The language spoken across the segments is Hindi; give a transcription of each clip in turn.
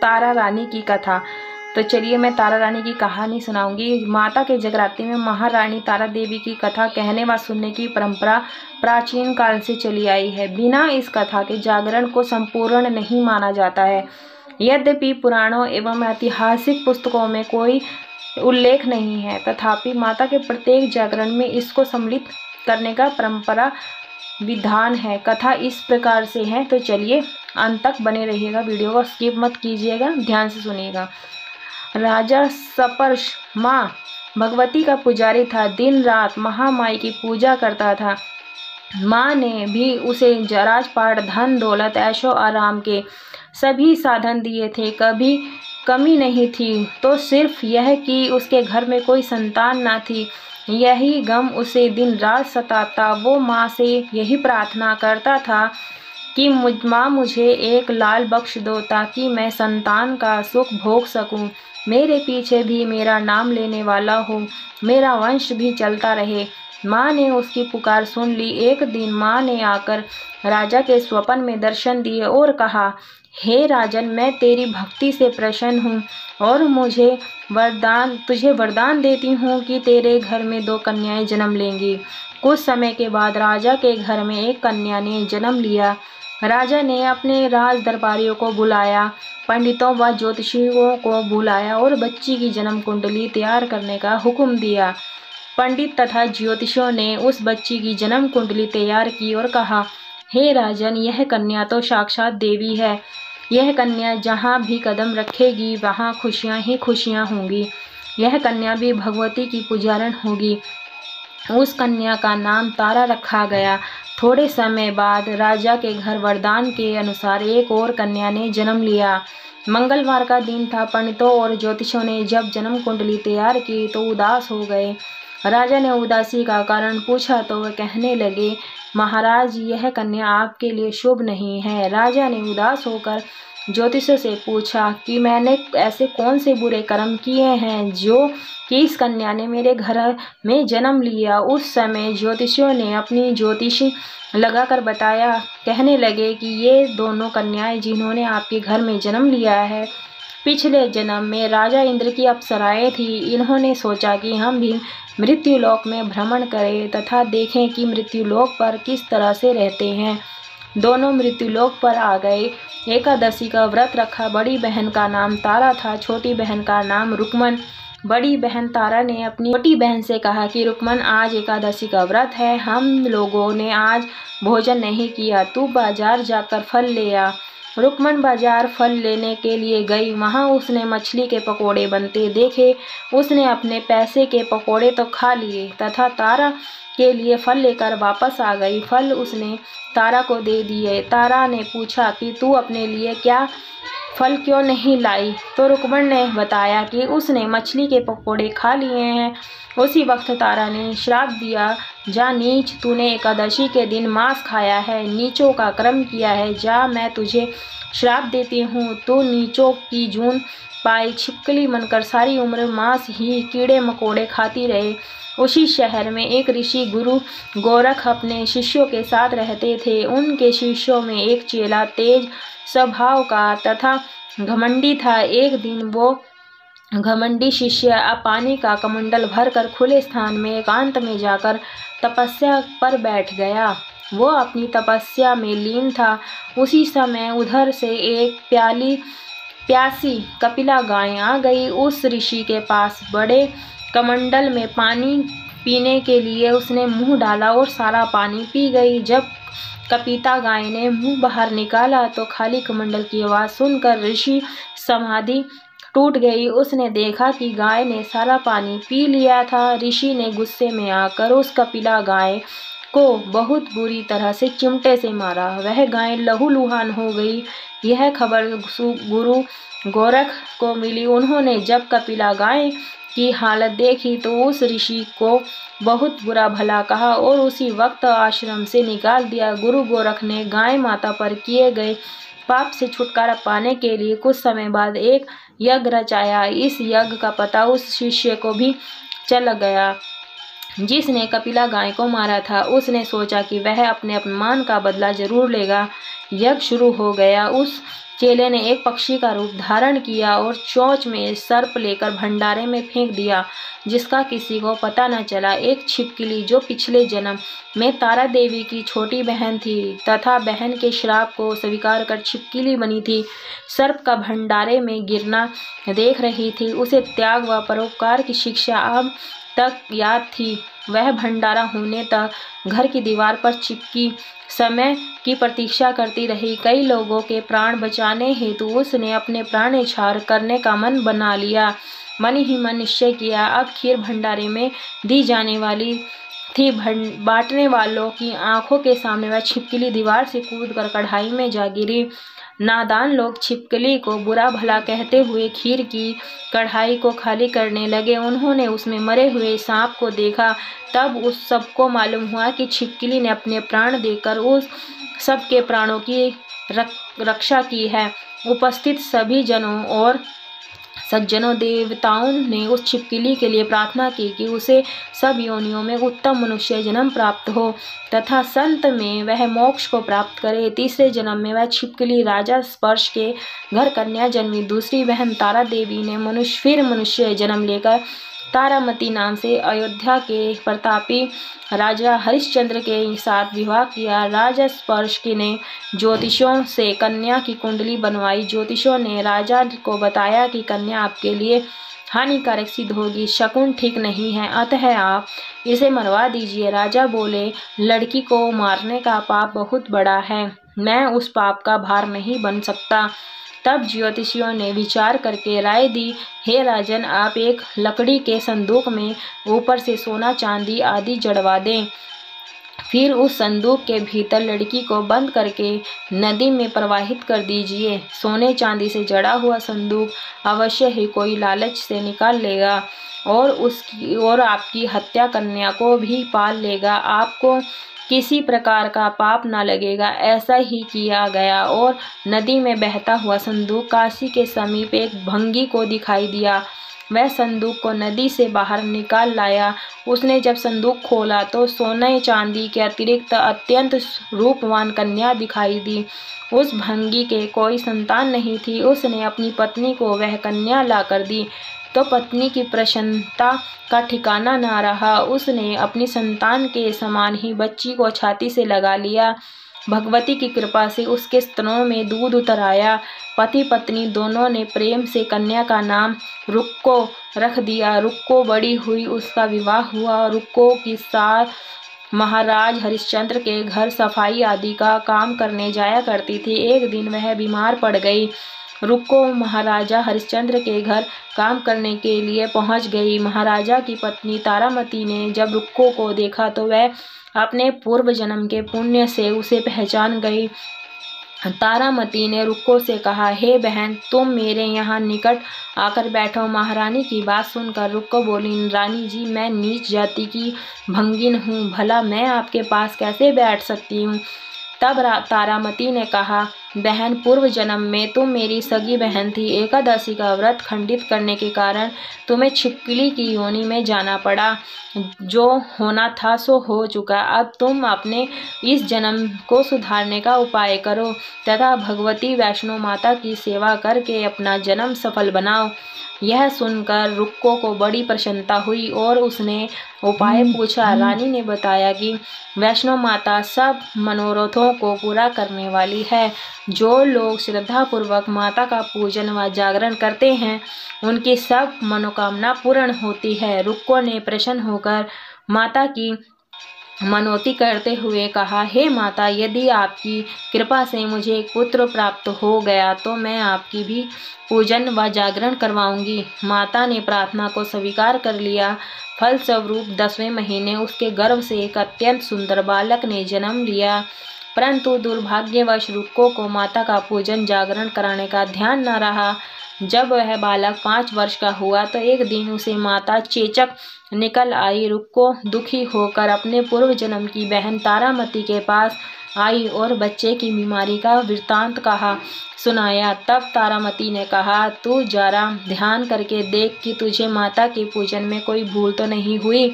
तारा रानी की कथा। तो चलिए मैं तारा रानी की कहानी सुनाऊंगी। माता के जगराते में महारानी तारा देवी की कथा कहने व सुनने की परंपरा प्राचीन काल से चली आई है। बिना इस कथा के जागरण को संपूर्ण नहीं माना जाता है। यद्यपि पुराणों एवं ऐतिहासिक पुस्तकों में कोई उल्लेख नहीं है, तथापि माता के प्रत्येक जागरण में इसको सम्मिलित करने का परंपरा विधान है। कथा इस प्रकार से है, तो चलिए अंत तक बने रहिएगा, वीडियो को स्किप मत कीजिएगा, ध्यान से सुनिएगा। राजा सपर्श माँ भगवती का पुजारी था। दिन रात महामाई की पूजा करता था। माँ ने भी उसे राजपाट, धन दौलत, ऐशो आराम के सभी साधन दिए थे, कभी कमी नहीं थी। तो सिर्फ यह कि उसके घर में कोई संतान न थी, यही गम उसे दिन रात सताता। वो माँ से यही प्रार्थना करता था कि माँ मुझे एक लाल बख्श दो, ताकि मैं संतान का सुख भोग सकूं, मेरे पीछे भी मेरा नाम लेने वाला हो, मेरा वंश भी चलता रहे। माँ ने उसकी पुकार सुन ली। एक दिन माँ ने आकर राजा के स्वप्न में दर्शन दिए और कहा, हे राजन, मैं तेरी भक्ति से प्रसन्न हूँ और तुझे वरदान देती हूँ कि तेरे घर में 2 कन्याएं जन्म लेंगी। कुछ समय के बाद राजा के घर में एक कन्या ने जन्म लिया। राजा ने अपने राज दरबारियों को बुलाया, पंडितों व ज्योतिषियों को बुलाया और बच्ची की जन्म कुंडली तैयार करने का हुक्म दिया। पंडित तथा ज्योतिषियों ने उस बच्ची की जन्म कुंडली तैयार की और कहा, हे राजन, यह कन्या तो साक्षात देवी है। यह कन्या जहाँ भी कदम रखेगी वहाँ खुशियाँ ही खुशियाँ होंगी। यह कन्या भी भगवती की पुजारन होगी। उस कन्या का नाम तारा रखा गया। थोड़े समय बाद राजा के घर वरदान के अनुसार एक और कन्या ने जन्म लिया। मंगलवार का दिन था। पंडितों और ज्योतिषों ने जब जन्म कुंडली तैयार की तो उदास हो गए। राजा ने उदासी का कारण पूछा तो वह कहने लगे, महाराज, यह कन्या आपके लिए शुभ नहीं है। राजा ने उदास होकर ज्योतिषों से पूछा कि मैंने ऐसे कौन से बुरे कर्म किए हैं जो कि इस कन्या ने मेरे घर में जन्म लिया। उस समय ज्योतिषियों ने अपनी ज्योतिषी लगाकर बताया, कहने लगे कि ये दोनों कन्याएं जिन्होंने आपके घर में जन्म लिया है, पिछले जन्म में राजा इंद्र की अप्सराएं थी। इन्होंने सोचा कि हम भी मृत्युलोक में भ्रमण करें तथा देखें कि मृत्युलोक पर किस तरह से रहते हैं। दोनों मृत्युलोक पर आ गए। एकादशी का व्रत रखा। बड़ी बहन का नाम तारा था, छोटी बहन का नाम रुक्मन। बड़ी बहन तारा ने अपनी छोटी बहन से कहा कि रुक्मन, आज एकादशी का व्रत है, हम लोगों ने आज भोजन नहीं किया, तू बाजार जाकर फल ले आ। रुक्मन बाजार फल लेने के लिए गई। वहाँ उसने मछली के पकोड़े बनते देखे। उसने अपने पैसे के पकोड़े तो खा लिए तथा तारा के लिए फल लेकर वापस आ गई। फल उसने तारा को दे दिए। तारा ने पूछा कि तू अपने लिए क्या फल क्यों नहीं लाई? तो रुक्मन ने बताया कि उसने मछली के पकोड़े खा लिए हैं। उसी वक्त तारा ने श्राप दिया, जा नीच, तूने एकादशी के दिन मांस खाया है, नीचों का कर्म किया है, जा मैं तुझे श्राप देती हूँ, तू नीचों की जून पाई छिपकली बनकर सारी उम्र मांस ही कीड़े मकोड़े खाती रहे। उसी शहर में एक ऋषि गुरु गोरख अपने शिष्यों के साथ रहते थे। उनके शिष्यों में एक चेला तेज स्वभाव का तथा घमंडी था। एक दिन वो घमंडी शिष्य पानी का कमंडल भरकर खुले स्थान में एकांत में जाकर तपस्या पर बैठ गया। वो अपनी तपस्या में लीन था। उसी समय उधर से एक प्यासी कपिला गाय आ गई। उस ऋषि के पास बड़े कमंडल में पानी पीने के लिए उसने मुंह डाला और सारा पानी पी गई। जब कपिता गाय ने मुंह बाहर निकाला तो खाली कमंडल की आवाज़ सुनकर ऋषि समाधि टूट गई। उसने देखा कि गाय ने सारा पानी पी लिया था। ऋषि ने गुस्से में आकर उस कपिला गाय को बहुत बुरी तरह से चिमटे से मारा। वह गाय लहूलुहान हो गई। यह खबर गुरु गोरख को मिली। उन्होंने जब कपिला गाय की हालत देखी तो उस ऋषि को बहुत बुरा भला कहा और उसी वक्त आश्रम से निकाल दिया। गुरु गोरख ने गाय माता पर किए गए पाप से छुटकारा पाने के लिए कुछ समय बाद एक यज्ञ रचाया। इस यज्ञ का पता उस शिष्य को भी चल गया। जिसने कपिला गाय को मारा था, उसने सोचा कि वह अपने अपमान का बदला जरूर लेगा। यज्ञ शुरू हो गया। उस चेले ने एक पक्षी का रूप धारण किया और चोंच में सर्प लेकर भंडारे में फेंक दिया, जिसका किसी को पता न चला। एक छिपकली जो पिछले जन्म में तारा देवी की छोटी बहन थी तथा बहन के श्राप को स्वीकार कर छिपकली बनी थी, सर्प का भंडारे में गिरना देख रही थी। उसे त्याग व परोपकार की शिक्षा अब तक याद थी। वह भंडारा होने तक घर की दीवार पर चिपकी समय की प्रतीक्षा करती रही। कई लोगों के प्राण बचाने हेतु उसने अपने प्राण न्यौछावर करने का मन बना लिया। मन ही मन निश्चय किया, अब खीर भंडारे में दी जाने वाली थी। बांटने वालों की आंखों के सामने वह छिपकली दीवार से कूदकर कढ़ाई में जा गिरी। नादान लोग छिपकली को बुरा भला कहते हुए खीर की कढ़ाई को खाली करने लगे। उन्होंने उसमें मरे हुए सांप को देखा। तब उस सबको मालूम हुआ कि छिपकली ने अपने प्राण देकर उस सबके प्राणों की रक्षा की है। उपस्थित सभी जनों और सज्जनों देवताओं ने उस छिपकली के लिए प्रार्थना की कि उसे सब योनियों में उत्तम मनुष्य जन्म प्राप्त हो तथा संत में वह मोक्ष को प्राप्त करे। तीसरे जन्म में वह छिपकली राजा स्पर्श के घर कन्या जन्मी। दूसरी बहन तारा देवी ने मनुष्य जन्म लेकर तारामती नाम से अयोध्या के प्रतापी राजा हरिश्चंद्र के साथ विवाह किया। राजा स्पर्श ने ज्योतिषों से कन्या की कुंडली बनवाई। ज्योतिषों ने राजा को बताया कि कन्या आपके लिए हानिकारक सिद्ध होगी, शकुन ठीक नहीं है, अतः आप इसे मरवा दीजिए। राजा बोले, लड़की को मारने का पाप बहुत बड़ा है, मैं उस पाप का भार नहीं बन सकता। तब ज्योतिषियों ने विचार करके राय दी, हे राजन, आप एक लकड़ी के संदूक में ऊपर से सोना चांदी आदि जड़वा दें। फिर उस संदूक के भीतर लड़की को बंद करके नदी में प्रवाहित कर दीजिए। सोने चांदी से जड़ा हुआ संदूक अवश्य ही कोई लालच से निकाल लेगा और आपकी हत्या कन्या को भी पाल लेगा। आपको किसी प्रकार का पाप न लगेगा। ऐसा ही किया गया और नदी में बहता हुआ संदूक काशी के समीप एक भंगी को दिखाई दिया। वह संदूक को नदी से बाहर निकाल लाया। उसने जब संदूक खोला तो सोने चांदी के अतिरिक्त अत्यंत रूपवान कन्या दिखाई दी। उस भंगी के कोई संतान नहीं थी। उसने अपनी पत्नी को वह कन्या लाकर दी तो पत्नी की प्रसन्नता का ठिकाना न रहा। उसने अपनी संतान के समान ही बच्ची को छाती से लगा लिया। भगवती की कृपा से उसके स्तनों में दूध उतर आया। पति पत्नी दोनों ने प्रेम से कन्या का नाम रुक्को रख दिया। रुक्को बड़ी हुई, उसका विवाह हुआ। रुक्को की सास महाराज हरिश्चंद्र के घर सफाई आदि का काम करने जाया करती थी। एक दिन वह बीमार पड़ गई। रुक्को महाराजा हरिश्चंद्र के घर काम करने के लिए पहुंच गई। महाराजा की पत्नी तारामती ने जब रुक्को को देखा तो वह अपने पूर्व जन्म के पुण्य से उसे पहचान गई। तारामती ने रुक्को से कहा, हे बहन, तुम मेरे यहाँ निकट आकर बैठो। महारानी की बात सुनकर रुक्को बोली, रानी जी, मैं नीच जाति की भंगिन हूँ, भला मैं आपके पास कैसे बैठ सकती हूँ। तब तारामती ने कहा, बहन, पूर्व जन्म में तुम मेरी सगी बहन थी। एकादशी का व्रत खंडित करने के कारण तुम्हें छिपकली की योनि में जाना पड़ा। जो होना था सो हो चुका। अब तुम अपने इस जन्म को सुधारने का उपाय करो तथा भगवती वैष्णो माता की सेवा करके अपना जन्म सफल बनाओ। यह सुनकर रुक्को को बड़ी प्रसन्नता हुई और उसने उपाय पूछा। रानी ने बताया कि वैष्णो माता सब मनोरथों को पूरा करने वाली है। जो लोग श्रद्धापूर्वक माता का पूजन व जागरण करते हैं उनकी सब मनोकामना पूर्ण होती है। रुक्को ने प्रसन्न होकर माता की मनोती करते हुए कहा, हे माता, यदि आपकी कृपा से मुझे एक पुत्र प्राप्त हो गया तो मैं आपकी भी पूजन व जागरण करवाऊंगी। माता ने प्रार्थना को स्वीकार कर लिया। फलस्वरूप 10वें महीने उसके गर्भ से एक अत्यंत सुंदर बालक ने जन्म लिया। परंतु दुर्भाग्यवश रुक्को को माता का पूजन जागरण कराने का ध्यान न रहा। जब वह बालक 5 वर्ष का हुआ तो एक दिन उसे माता चेचक निकल आई। रुक्को दुखी होकर अपने पूर्व जन्म की बहन तारामती के पास आई और बच्चे की बीमारी का वृत्तांत सुनाया। तब तारामती ने कहा, तू जरा ध्यान करके देख कि तुझे माता के पूजन में कोई भूल तो नहीं हुई।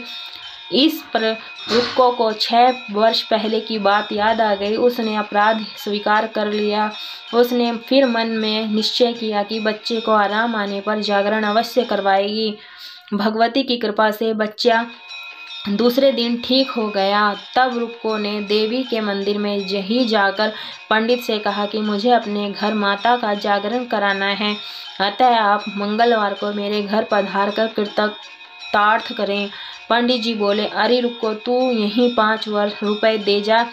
इस पर रुक्को को 6 वर्ष पहले की बात याद आ गई। उसने अपराध स्वीकार कर लिया। उसने फिर मन में निश्चय किया कि बच्चे को आराम आने पर जागरण अवश्य करवाएगी। भगवती की कृपा से बच्चा दूसरे दिन ठीक हो गया। तब रुक्को ने देवी के मंदिर में ही जाकर पंडित से कहा कि मुझे अपने घर माता का जागरण कराना है, अतः आप मंगलवार को मेरे घर पधार कर कृतार्थ करें। पंडित जी बोले, अरे रुक्को, तू यहीं 5 रुपए दे जा,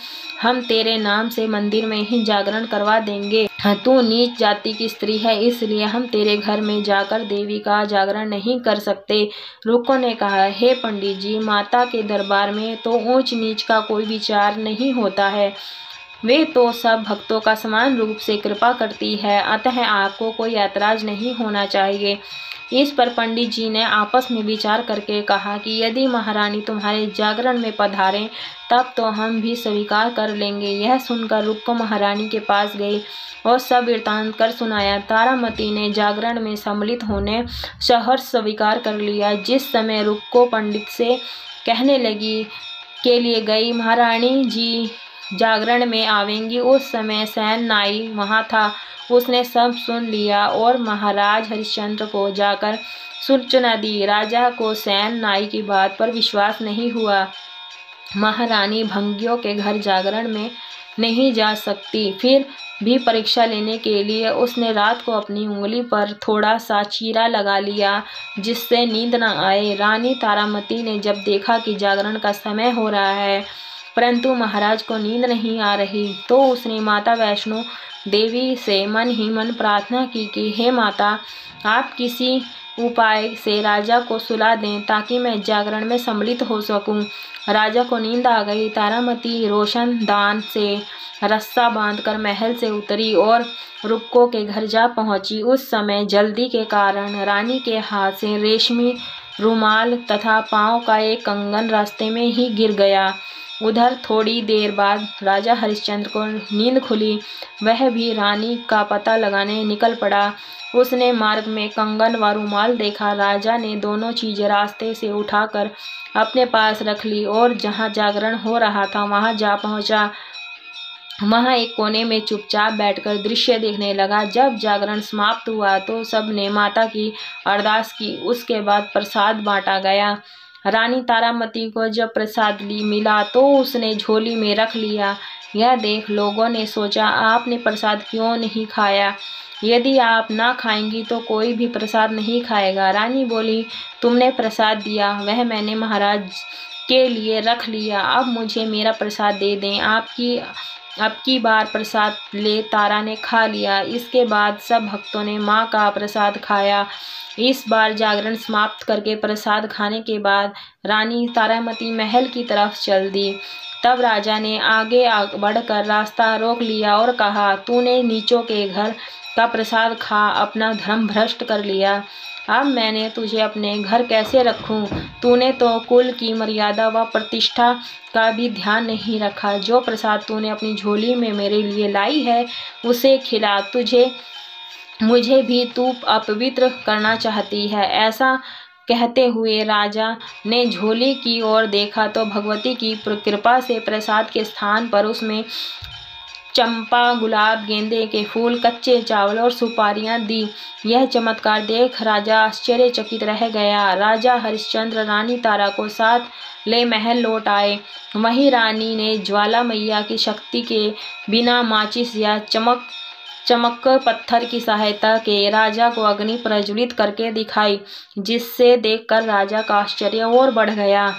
हम तेरे नाम से मंदिर में ही जागरण करवा देंगे। तू नीच जाति की स्त्री है, इसलिए हम तेरे घर में जाकर देवी का जागरण नहीं कर सकते। रुक्को ने कहा, हे पंडित जी, माता के दरबार में तो ऊंच नीच का कोई विचार नहीं होता है, वे तो सब भक्तों का समान रूप से कृपा करती है, अतः आपको कोई ऐतराज नहीं होना चाहिए। इस पर पंडित जी ने आपस में विचार करके कहा कि यदि महारानी तुम्हारे जागरण में पधारें तब तो हम भी स्वीकार कर लेंगे। यह सुनकर रुक्को महारानी के पास गई और सब वृत्तांत कर सुनाया। तारामती ने जागरण में सम्मिलित होने सहर्ष स्वीकार कर लिया। जिस समय रुक्को पंडित से कहने लगी के लिए गई, महारानी जी जागरण में आवेंगी, उस समय सैन नाई वहाँ था। उसने सब सुन लिया और महाराज हरिश्चंद्र को जाकर सूचना दी। राजा को सैन नाई की बात पर विश्वास नहीं हुआ। महारानी भंगियों के घर जागरण में नहीं जा सकती। फिर भी परीक्षा लेने के लिए उसने रात को अपनी उंगली पर थोड़ा सा चीरा लगा लिया, जिससे नींद न आए। रानी तारामती ने जब देखा कि जागरण का समय हो रहा है परंतु महाराज को नींद नहीं आ रही, तो उसने माता वैष्णो देवी से मन ही मन प्रार्थना की कि हे माता, आप किसी उपाय से राजा को सुला दें ताकि मैं जागरण में सम्मिलित हो सकूं। राजा को नींद आ गई। तारामती रोशनदान से रस्सा बांधकर महल से उतरी और रुक्को के घर जा पहुंची। उस समय जल्दी के कारण रानी के हाथ से रेशमी रुमाल तथा पांव का एक कंगन रास्ते में ही गिर गया। उधर थोड़ी देर बाद राजा हरिश्चंद्र को नींद खुली। वह भी रानी का पता लगाने निकल पड़ा। उसने मार्ग में कंगन व रुमाल देखा। राजा ने दोनों चीजें रास्ते से उठाकर अपने पास रख ली और जहाँ जागरण हो रहा था वहाँ जा पहुँचा। वहाँ एक कोने में चुपचाप बैठकर दृश्य देखने लगा। जब जागरण समाप्त हुआ तो सबने माता की अरदास की। उसके बाद प्रसाद बांटा गया। रानी तारामती को जब प्रसाद मिला तो उसने झोली में रख लिया। यह देख लोगों ने सोचा, आपने प्रसाद क्यों नहीं खाया? यदि आप ना खाएंगी तो कोई भी प्रसाद नहीं खाएगा। रानी बोली, तुमने प्रसाद दिया वह मैंने महाराज के लिए रख लिया, अब मुझे मेरा प्रसाद दे दें। अब की बार प्रसाद ले तारा ने खा लिया। इसके बाद सब भक्तों ने माँ का प्रसाद खाया। इस बार जागरण समाप्त करके प्रसाद खाने के बाद रानी तारामती महल की तरफ चल दी। तब राजा ने आगे बढ़कर रास्ता रोक लिया और कहा, तूने नीचों के घर का प्रसाद खा अपना धर्म भ्रष्ट कर लिया। अब मैंने तुझे अपने घर कैसे रखूं? तूने तो कुल की मर्यादा व प्रतिष्ठा का भी ध्यान नहीं रखा। जो प्रसाद तूने अपनी झोली में मेरे लिए लाई है उसे खिला। मुझे भी तू अपवित्र करना चाहती है। ऐसा कहते हुए राजा ने झोली की ओर देखा तो भगवती की कृपा से प्रसाद के स्थान पर उसमें चंपा, गुलाब, गेंदे के फूल, कच्चे चावल और सुपारियां दी। यह चमत्कार देख राजा आश्चर्यचकित रह गया। राजा हरिश्चंद्र रानी तारा को साथ ले महल लौट आए। वहीं रानी ने ज्वाला मैया की शक्ति के बिना माचिस या चमक पत्थर की सहायता के राजा को अग्नि प्रज्वलित करके दिखाई, जिससे देखकर राजा का आश्चर्य और बढ़ गया।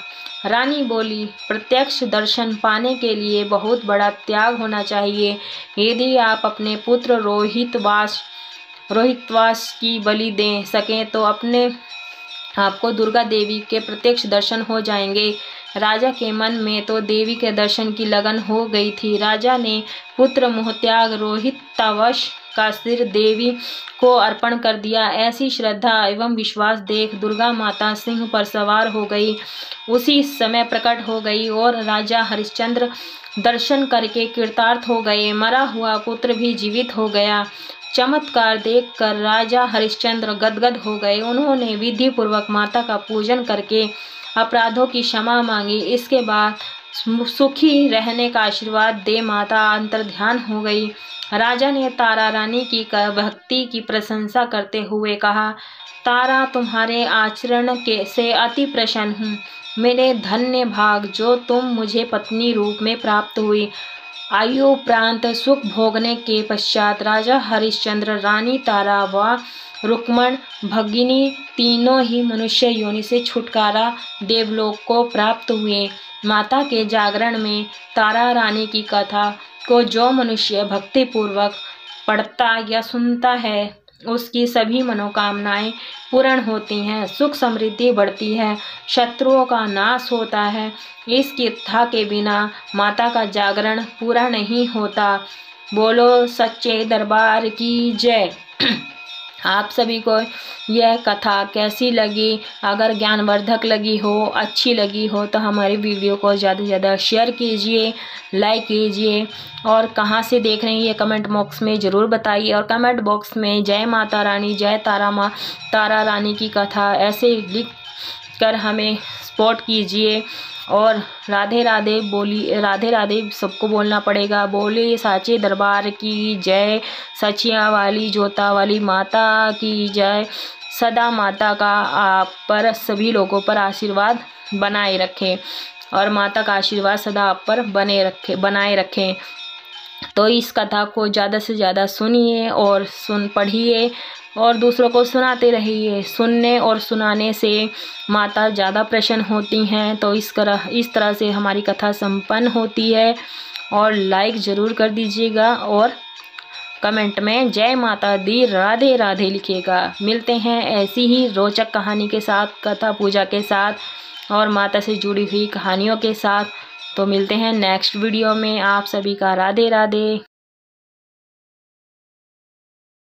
रानी बोली, प्रत्यक्ष दर्शन पाने के लिए बहुत बड़ा त्याग होना चाहिए। यदि आप अपने पुत्र रोहितवास की बलि दे सकें तो अपने आपको दुर्गा देवी के प्रत्यक्ष दर्शन हो जाएंगे। राजा के मन में तो देवी के दर्शन की लगन हो गई थी। राजा ने पुत्र मोहत्याग रोहितवश का सिर देवी को अर्पण कर दिया। ऐसी श्रद्धा एवं विश्वास देख दुर्गा माता सिंह पर सवार हो गई, उसी समय प्रकट हो गई और राजा हरिश्चंद्र दर्शन करके कृतार्थ हो गए। मरा हुआ पुत्र भी जीवित हो गया। चमत्कार देखकर राजा हरिश्चंद्र गदगद हो गए। उन्होंने विधि पूर्वक माता का पूजन करके अपराधों की क्षमा मांगी। इसके बाद सुखी रहने का आशीर्वाद दे। माता अंतर्ध्यान हो गई। राजा ने तारा रानी की भक्ति की प्रशंसा करते हुए कहा, तारा, तुम्हारे आचरण से अति प्रसन्न हूँ। मेरे धन्य भाग जो तुम मुझे पत्नी रूप में प्राप्त हुई। आयु उपरांत सुख भोगने के पश्चात राजा हरिश्चंद्र, रानी तारा व रुक्मण भगिनी तीनों ही मनुष्य योनि से छुटकारा देवलोक को प्राप्त हुए। माता के जागरण में तारा रानी की कथा को जो मनुष्य भक्तिपूर्वक पढ़ता या सुनता है, उसकी सभी मनोकामनाएं पूर्ण होती हैं, सुख समृद्धि बढ़ती है, शत्रुओं का नाश होता है। इस कथा के बिना माता का जागरण पूरा नहीं होता। बोलो सच्चे दरबार की जय। आप सभी को यह कथा कैसी लगी? अगर ज्ञानवर्धक लगी हो, अच्छी लगी हो, तो हमारी वीडियो को ज़्यादा से ज़्यादा शेयर कीजिए, लाइक कीजिए, और कहाँ से देख रहे हैं ये कमेंट बॉक्स में ज़रूर बताइए। और कमेंट बॉक्स में जय माता रानी, जय तारा रानी की कथा ऐसे लिख कर हमें सपोर्ट कीजिए। और राधे राधे राधे राधे सबको बोलना पड़ेगा। बोले साचे दरबार की जय, सचिया वाली जोता वाली माता की जय। सदा माता का आप पर सभी लोगों पर आशीर्वाद बनाए रखें, और माता का आशीर्वाद सदा आप पर बनाए रखें। तो इस कथा को ज़्यादा से ज़्यादा सुनिए और पढ़िए और दूसरों को सुनाते रहिए। सुनने और सुनाने से माता ज़्यादा प्रसन्न होती हैं। तो इस तरह से हमारी कथा संपन्न होती है। और लाइक ज़रूर कर दीजिएगा और कमेंट में जय माता दी राधे राधे लिखिएगा। मिलते हैं ऐसी ही रोचक कहानी के साथ, कथा पूजा के साथ और माता से जुड़ी हुई कहानियों के साथ। तो मिलते हैं नेक्स्ट वीडियो में। आप सभी का राधे राधे।